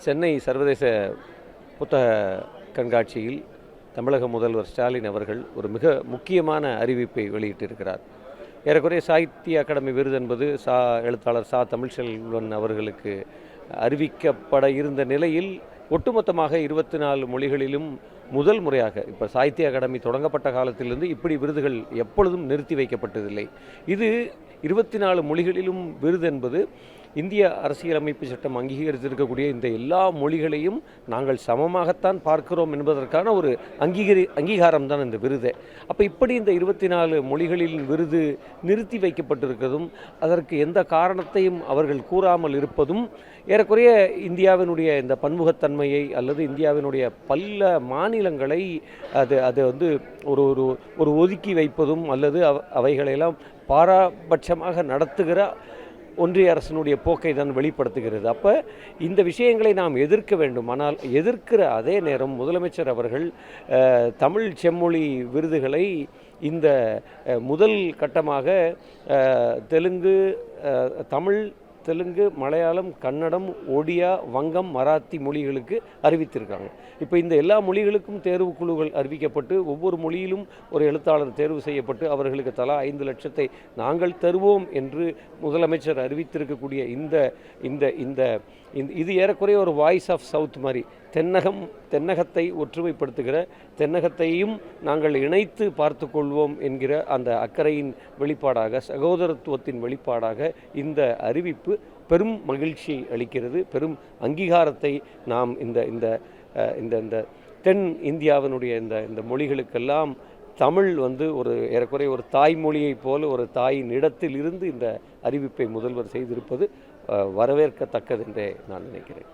சென்னை சர்வதேச புத்தக கண்காட்சியில் தமிழக முதல்வர் ஸ்டாலின் அவர்கள் ஒரு மிக முக்கியமான அறிவிப்பை வெளியிட்டிருக்கிறார். ஏறக்குறைய சாகித்ய அகாடமி விருது என்பது எழுத்தாளர் தமிழ்செல்வன் அவர்களுக்கு அறிவிக்கப்பட இருந்த நிலையில் ஒட்டுமொத்தமாக 24 மொழிகளிலும் முதல் முறையாக இப்போ சாகித்ய அகாடமி தொடங்கப்பட்ட காலத்திலிருந்து இப்படி விருதுகள் எப்பொழுதும் நிறுத்தி வைக்கப்பட்டதில்லை. இது 24 மொழிகளிலும் விருது என்பது இந்திய அரசியலமைப்பு சட்டம் அங்கீகரித்திருக்கக்கூடிய இந்த எல்லா மொழிகளையும் நாங்கள் சமமாகத்தான் பார்க்கிறோம் என்பதற்கான ஒரு அங்கீகாரம் தான் இந்த விருது. அப்போ இப்படி இந்த 24 மொழிகளில் விருது நிறுத்தி வைக்கப்பட்டிருக்கிறதும் அதற்கு எந்த காரணத்தையும் அவர்கள் கூறாமல் இருப்பதும் ஏறக்குறைய இந்தியாவினுடைய இந்த பன்முகத்தன்மையை அல்லது இந்தியாவினுடைய பல மாநிலங்களை அது வந்து ஒரு ஒரு ஒதுக்கி வைப்பதும் அல்லது அவைகளெல்லாம் பாரபட்சமாக நடத்துகிற ஒன்றிய அரசினுடைய போக்கை தான் வெளிப்படுத்துகிறது. அப்போ இந்த விஷயங்களை நாம் எதிர்க்க வேண்டும். ஆனால் எதிர்க்கிற அதே நேரம் முதலமைச்சர் அவர்கள் தமிழ் செம்மொழி விருதுகளை இந்த முதல் கட்டமாக தெலுங்கு, மலையாளம், கன்னடம், ஒடியா, வங்கம், மராத்தி மொழிகளுக்கு அறிவித்திருக்காங்க. இப்போ இந்த எல்லா மொழிகளுக்கும் தேர்வுக்குழுக்கள் அறிவிக்கப்பட்டு ஒவ்வொரு மொழியிலும் ஒரு எழுத்தாளர் தேர்வு செய்யப்பட்டு அவர்களுக்கு தலா 5 லட்சத்தை நாங்கள் தருவோம் என்று முதலமைச்சர் அறிவித்திருக்கக்கூடிய இது ஏறக்குறைய ஒரு வாய்ஸ் ஆஃப் சவுத் மாதிரி தென்னகத்தை ஒற்றுமைப்படுத்துகிற, தென்னகத்தையும் நாங்கள் இணைத்து பார்த்து கொள்வோம் என்கிற அந்த அக்கறையின் வெளிப்பாடாக, சகோதரத்துவத்தின் வெளிப்பாடாக இந்த அறிவிப்பு பெரும் மகிழ்ச்சி அளிக்கிறது. பெரும் அங்கீகாரத்தை நாம் இந்த தென் இந்தியாவினுடைய இந்த மொழிகளுக்கெல்லாம் தமிழ் வந்து ஒரு ஏறக்குறைய ஒரு தாய்மொழியைப் போல ஒரு தாயின் இடத்தில் இருந்து இந்த அறிவிப்பை முதல்வர் செய்திருப்பது வரவேற்கத்தக்கது என்றே நான் நினைக்கிறேன்.